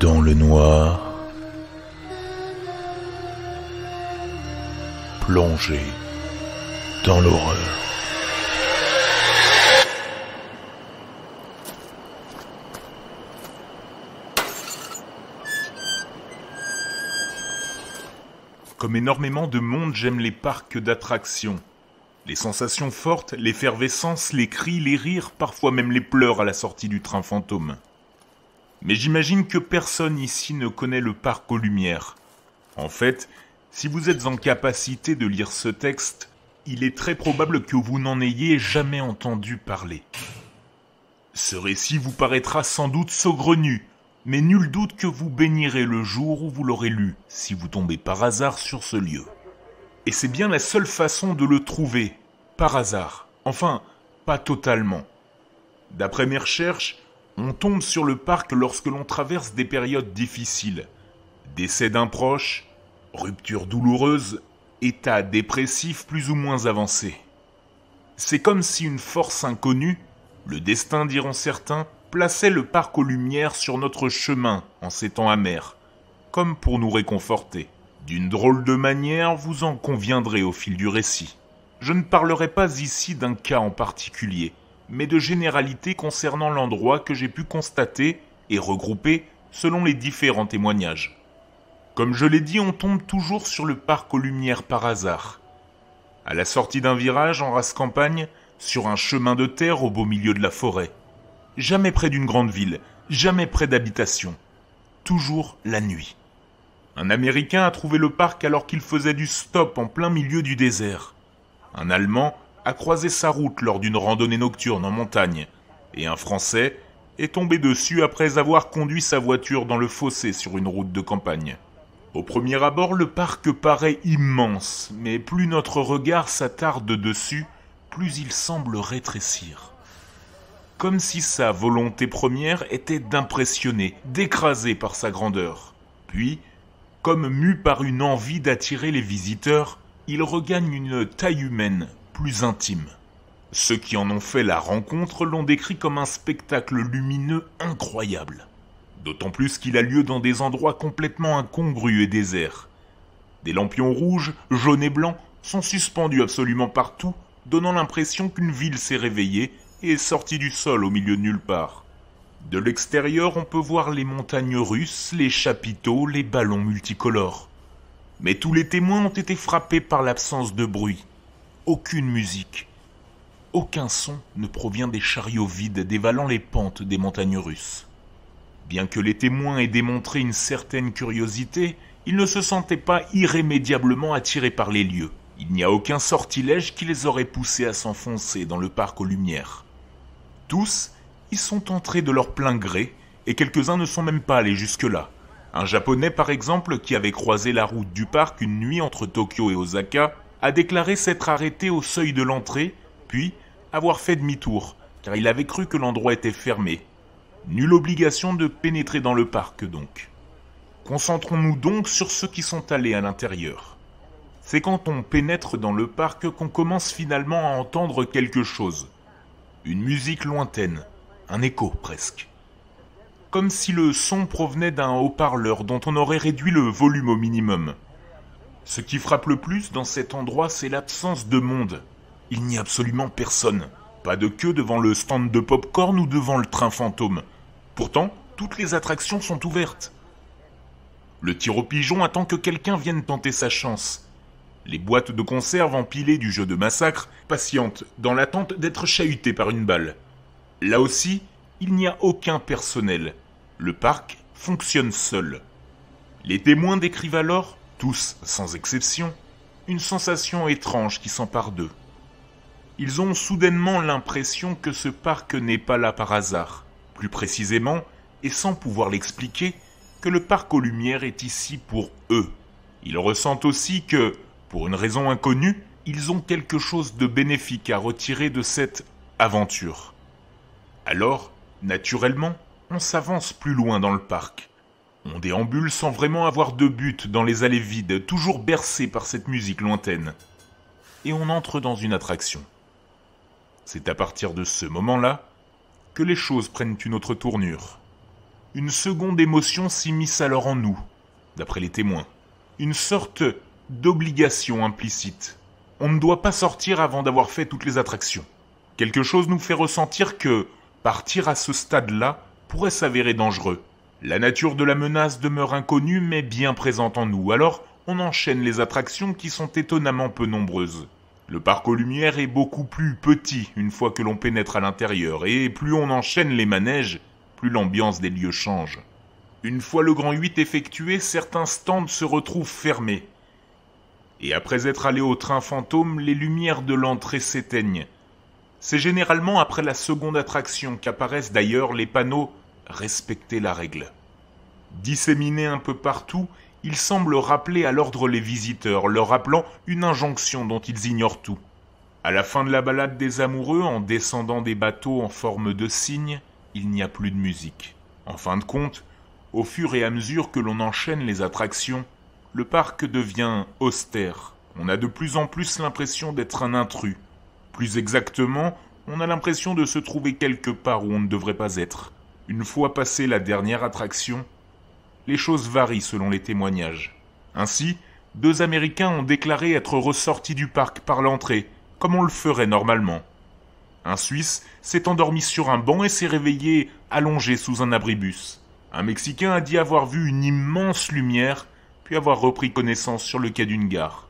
Dans le noir, plongé dans l'horreur. Comme énormément de monde, j'aime les parcs d'attractions. Les sensations fortes, l'effervescence, les cris, les rires, parfois même les pleurs à la sortie du train fantôme. Mais j'imagine que personne ici ne connaît le parc aux Lumières. En fait, si vous êtes en capacité de lire ce texte, il est très probable que vous n'en ayez jamais entendu parler. Ce récit vous paraîtra sans doute saugrenu, mais nul doute que vous bénirez le jour où vous l'aurez lu, si vous tombez par hasard sur ce lieu. Et c'est bien la seule façon de le trouver, par hasard. Enfin, pas totalement. D'après mes recherches, on tombe sur le parc lorsque l'on traverse des périodes difficiles. Décès d'un proche, rupture douloureuse, état dépressif plus ou moins avancé. C'est comme si une force inconnue, le destin diront certains, plaçait le parc aux Lumières sur notre chemin en ces temps amers, comme pour nous réconforter. D'une drôle de manière, vous en conviendrez au fil du récit. Je ne parlerai pas ici d'un cas en particulier, mais de généralités concernant l'endroit que j'ai pu constater et regrouper selon les différents témoignages. Comme je l'ai dit, on tombe toujours sur le parc aux Lumières par hasard. À la sortie d'un virage en rase campagne, sur un chemin de terre au beau milieu de la forêt. Jamais près d'une grande ville, jamais près d'habitation. Toujours la nuit. Un Américain a trouvé le parc alors qu'il faisait du stop en plein milieu du désert. Un Allemand a croisé sa route lors d'une randonnée nocturne en montagne. Et un Français est tombé dessus après avoir conduit sa voiture dans le fossé sur une route de campagne. Au premier abord, le parc paraît immense, mais plus notre regard s'attarde dessus, plus il semble rétrécir. Comme si sa volonté première était d'impressionner, d'écraser par sa grandeur. Puis, comme mu par une envie d'attirer les visiteurs, il regagne une taille humaine, plus intime. Ceux qui en ont fait la rencontre l'ont décrit comme un spectacle lumineux incroyable. D'autant plus qu'il a lieu dans des endroits complètement incongrus et déserts. Des lampions rouges, jaunes et blancs sont suspendus absolument partout, donnant l'impression qu'une ville s'est réveillée et est sortie du sol au milieu de nulle part. De l'extérieur, on peut voir les montagnes russes, les chapiteaux, les ballons multicolores. Mais tous les témoins ont été frappés par l'absence de bruit. Aucune musique. Aucun son ne provient des chariots vides dévalant les pentes des montagnes russes. Bien que les témoins aient démontré une certaine curiosité, ils ne se sentaient pas irrémédiablement attirés par les lieux. Il n'y a aucun sortilège qui les aurait poussés à s'enfoncer dans le parc aux Lumières. Tous y sont entrés de leur plein gré, et quelques-uns ne sont même pas allés jusque-là. Un Japonais, par exemple, qui avait croisé la route du parc une nuit entre Tokyo et Osaka, a déclaré s'être arrêté au seuil de l'entrée, puis avoir fait demi-tour, car il avait cru que l'endroit était fermé. Nulle obligation de pénétrer dans le parc, donc. Concentrons-nous donc sur ceux qui sont allés à l'intérieur. C'est quand on pénètre dans le parc qu'on commence finalement à entendre quelque chose. Une musique lointaine, un écho presque. Comme si le son provenait d'un haut-parleur dont on aurait réduit le volume au minimum. Ce qui frappe le plus dans cet endroit, c'est l'absence de monde. Il n'y a absolument personne. Pas de queue devant le stand de pop-corn ou devant le train fantôme. Pourtant, toutes les attractions sont ouvertes. Le tir au pigeon attend que quelqu'un vienne tenter sa chance. Les boîtes de conserve empilées du jeu de massacre patientent dans l'attente d'être chahutées par une balle. Là aussi, il n'y a aucun personnel. Le parc fonctionne seul. Les témoins décrivent alors, tous sans exception, une sensation étrange qui s'empare d'eux. Ils ont soudainement l'impression que ce parc n'est pas là par hasard. Plus précisément, et sans pouvoir l'expliquer, que le parc aux Lumières est ici pour eux. Ils ressentent aussi que, pour une raison inconnue, ils ont quelque chose de bénéfique à retirer de cette aventure. Alors, naturellement, on s'avance plus loin dans le parc. On déambule sans vraiment avoir de but dans les allées vides, toujours bercés par cette musique lointaine. Et on entre dans une attraction. C'est à partir de ce moment-là que les choses prennent une autre tournure. une seconde émotion s'immisce alors en nous, d'après les témoins. Une sorte d'obligation implicite. On ne doit pas sortir avant d'avoir fait toutes les attractions. Quelque chose nous fait ressentir que partir à ce stade-là pourrait s'avérer dangereux. La nature de la menace demeure inconnue mais bien présente en nous, alors on enchaîne les attractions qui sont étonnamment peu nombreuses. Le parc aux Lumières est beaucoup plus petit une fois que l'on pénètre à l'intérieur, et plus on enchaîne les manèges, plus l'ambiance des lieux change. Une fois le Grand 8 effectué, certains stands se retrouvent fermés. Et après être allés au train fantôme, les lumières de l'entrée s'éteignent. C'est généralement après la seconde attraction qu'apparaissent d'ailleurs les panneaux « Respectez la règle ». Disséminés un peu partout, ils semblent rappeler à l'ordre les visiteurs, leur rappelant une injonction dont ils ignorent tout. À la fin de la balade des amoureux, en descendant des bateaux en forme de cygne, il n'y a plus de musique. En fin de compte, au fur et à mesure que l'on enchaîne les attractions, le parc devient austère. On a de plus en plus l'impression d'être un intrus. Plus exactement, on a l'impression de se trouver quelque part où on ne devrait pas être. Une fois passée la dernière attraction, les choses varient selon les témoignages. Ainsi, 2 Américains ont déclaré être ressortis du parc par l'entrée, comme on le ferait normalement. Un Suisse s'est endormi sur un banc et s'est réveillé allongé sous un abribus. Un Mexicain a dit avoir vu une immense lumière, puis avoir repris connaissance sur le quai d'une gare.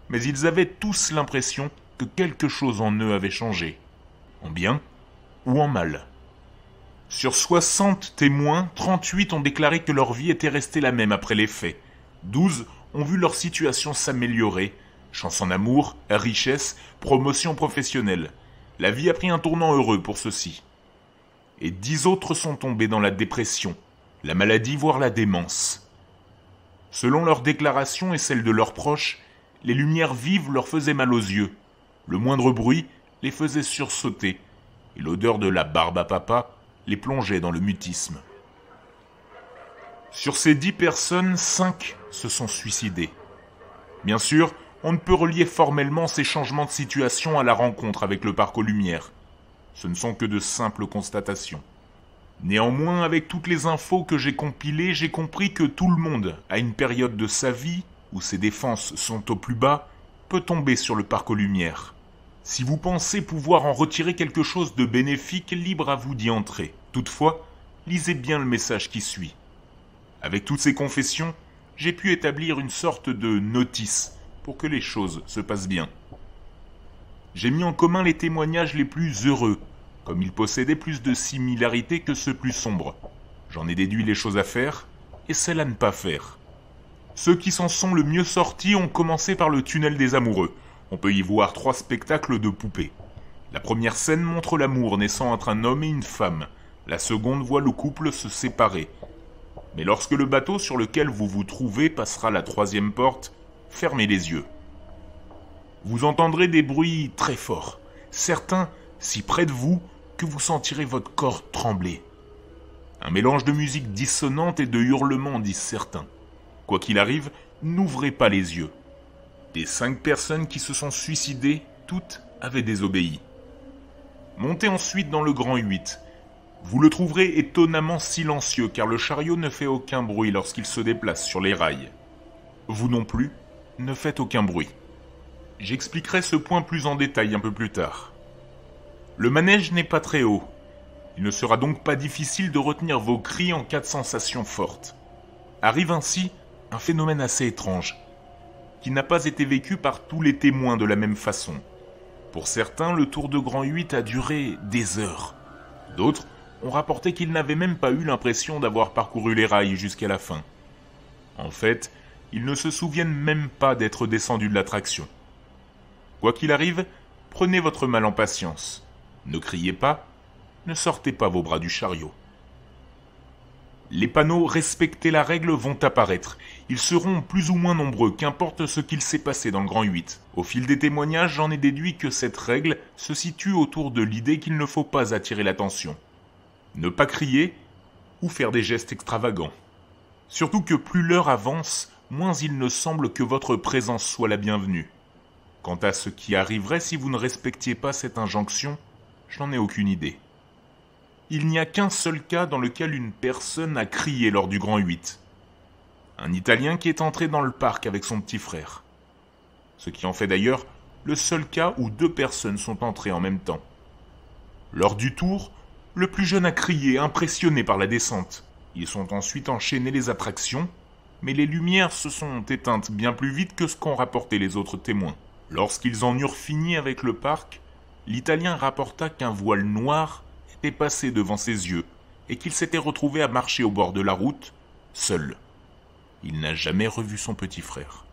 Mais ils avaient tous l'impression que quelque chose en eux avait changé, en bien ou en mal. Sur 60 témoins, 38 ont déclaré que leur vie était restée la même après les faits. 12 ont vu leur situation s'améliorer. Chance en amour, richesse, promotion professionnelle. La vie a pris un tournant heureux pour ceux-ci. Et 10 autres sont tombés dans la dépression, la maladie voire la démence. Selon leurs déclarations et celles de leurs proches, les lumières vives leur faisaient mal aux yeux. Le moindre bruit les faisait sursauter, et l'odeur de la barbe à papa les plongeait dans le mutisme. Sur ces 10 personnes, 5 se sont suicidées. Bien sûr, on ne peut relier formellement ces changements de situation à la rencontre avec le parc aux Lumières. Ce ne sont que de simples constatations. Néanmoins, avec toutes les infos que j'ai compilées, j'ai compris que tout le monde, à une période de sa vie, où ses défenses sont au plus bas, peut tomber sur le parc aux Lumières. Si vous pensez pouvoir en retirer quelque chose de bénéfique, libre à vous d'y entrer. Toutefois, lisez bien le message qui suit. Avec toutes ces confessions, j'ai pu établir une sorte de notice pour que les choses se passent bien. J'ai mis en commun les témoignages les plus heureux, comme ils possédaient plus de similarités que ceux plus sombres. J'en ai déduit les choses à faire et celles à ne pas faire. Ceux qui s'en sont le mieux sortis ont commencé par le tunnel des amoureux. On peut y voir 3 spectacles de poupées. La première scène montre l'amour naissant entre un homme et une femme. La seconde voit le couple se séparer. Mais lorsque le bateau sur lequel vous vous trouvez passera la 3e porte, fermez les yeux. Vous entendrez des bruits très forts, certains si près de vous que vous sentirez votre corps trembler. Un mélange de musique dissonante et de hurlements, disent certains. Quoi qu'il arrive, n'ouvrez pas les yeux. Des 5 personnes qui se sont suicidées, toutes avaient désobéi. Montez ensuite dans le Grand 8. Vous le trouverez étonnamment silencieux car le chariot ne fait aucun bruit lorsqu'il se déplace sur les rails. Vous non plus, ne faites aucun bruit. J'expliquerai ce point plus en détail un peu plus tard. Le manège n'est pas très haut. Il ne sera donc pas difficile de retenir vos cris en cas de sensation forte. Arrive ainsi un phénomène assez étrange, qui n'a pas été vécu par tous les témoins de la même façon. Pour certains, le tour de Grand 8 a duré des heures. D'autres ont rapporté qu'ils n'avaient même pas eu l'impression d'avoir parcouru les rails jusqu'à la fin. En fait, ils ne se souviennent même pas d'être descendus de l'attraction. Quoi qu'il arrive, prenez votre mal en patience. Ne criez pas, ne sortez pas vos bras du chariot. Les panneaux « Respectez la règle » vont apparaître. Ils seront plus ou moins nombreux, qu'importe ce qu'il s'est passé dans le Grand 8. Au fil des témoignages, j'en ai déduit que cette règle se situe autour de l'idée qu'il ne faut pas attirer l'attention. Ne pas crier ou faire des gestes extravagants. Surtout que plus l'heure avance, moins il ne semble que votre présence soit la bienvenue. Quant à ce qui arriverait si vous ne respectiez pas cette injonction, je n'en ai aucune idée. Il n'y a qu'un seul cas dans lequel une personne a crié lors du Grand 8. Un Italien qui est entré dans le parc avec son petit frère. Ce qui en fait d'ailleurs le seul cas où 2 personnes sont entrées en même temps. Lors du tour, le plus jeune a crié, impressionné par la descente. Ils sont ensuite enchaînés les attractions, mais les lumières se sont éteintes bien plus vite que ce qu'ont rapporté les autres témoins. Lorsqu'ils en eurent fini avec le parc, l'Italien rapporta qu'un voile noir était passé devant ses yeux et qu'il s'était retrouvé à marcher au bord de la route, seul. Il n'a jamais revu son petit frère.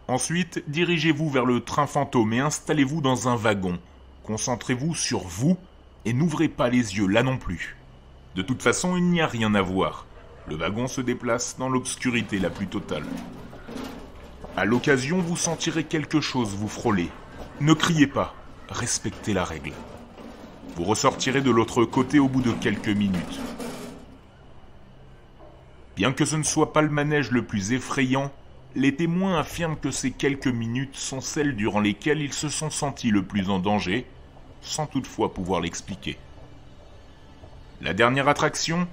Ensuite, dirigez-vous vers le train fantôme et installez-vous dans un wagon. Concentrez-vous sur vous et n'ouvrez pas les yeux là non plus. De toute façon, il n'y a rien à voir. Le wagon se déplace dans l'obscurité la plus totale. À l'occasion, vous sentirez quelque chose vous frôler. Ne criez pas, respectez la règle. Vous ressortirez de l'autre côté au bout de quelques minutes. Bien que ce ne soit pas le manège le plus effrayant, les témoins affirment que ces quelques minutes sont celles durant lesquelles ils se sont sentis le plus en danger, sans toutefois pouvoir l'expliquer. La dernière attraction,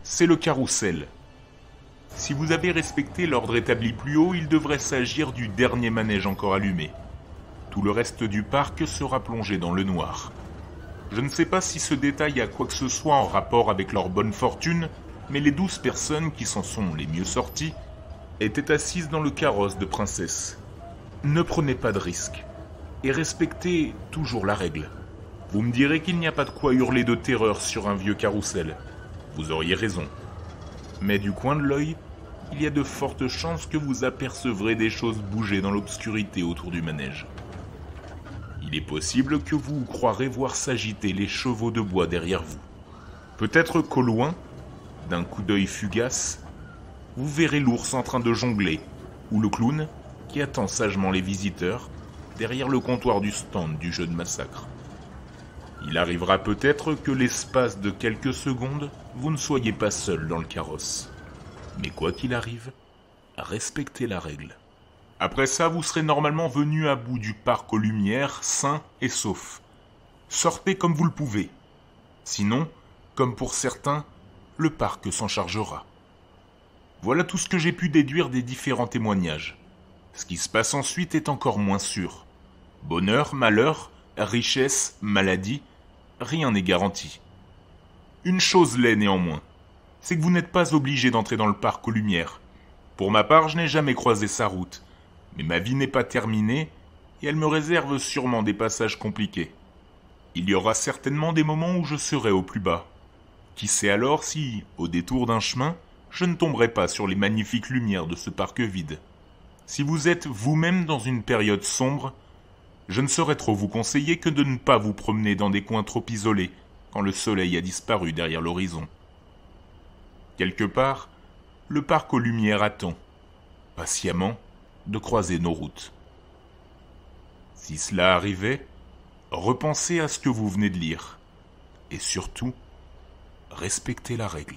c'est le carrousel. Si vous avez respecté l'ordre établi plus haut, il devrait s'agir du dernier manège encore allumé. Tout le reste du parc sera plongé dans le noir. Je ne sais pas si ce détail a quoi que ce soit en rapport avec leur bonne fortune, mais les 12 personnes qui s'en sont les mieux sorties étaient assises dans le carrosse de princesse. Ne prenez pas de risques et respectez toujours la règle. Vous me direz qu'il n'y a pas de quoi hurler de terreur sur un vieux carrousel. Vous auriez raison. Mais du coin de l'œil, il y a de fortes chances que vous apercevrez des choses bouger dans l'obscurité autour du manège. Il est possible que vous croirez voir s'agiter les chevaux de bois derrière vous. Peut-être qu'au loin, d'un coup d'œil fugace, vous verrez l'ours en train de jongler, ou le clown qui attend sagement les visiteurs derrière le comptoir du stand du jeu de massacre. Il arrivera peut-être que l'espace de quelques secondes, vous ne soyez pas seul dans le carrosse. Mais quoi qu'il arrive, respectez la règle. Après ça, vous serez normalement venu à bout du parc aux lumières, sain et sauf. Sortez comme vous le pouvez. Sinon, comme pour certains, le parc s'en chargera. Voilà tout ce que j'ai pu déduire des différents témoignages. Ce qui se passe ensuite est encore moins sûr. Bonheur, malheur, richesse, maladie, rien n'est garanti. Une chose l'est néanmoins, c'est que vous n'êtes pas obligé d'entrer dans le parc aux lumières. Pour ma part, je n'ai jamais croisé sa route, mais ma vie n'est pas terminée et elle me réserve sûrement des passages compliqués. Il y aura certainement des moments où je serai au plus bas. Qui sait alors si, au détour d'un chemin, je ne tomberai pas sur les magnifiques lumières de ce parc vide. Si vous êtes vous-même dans une période sombre, je ne saurais trop vous conseiller que de ne pas vous promener dans des coins trop isolés quand le soleil a disparu derrière l'horizon. Quelque part, le parc aux lumières attend, patiemment, de croiser nos routes. Si cela arrivait, repensez à ce que vous venez de lire, et surtout, respectez la règle.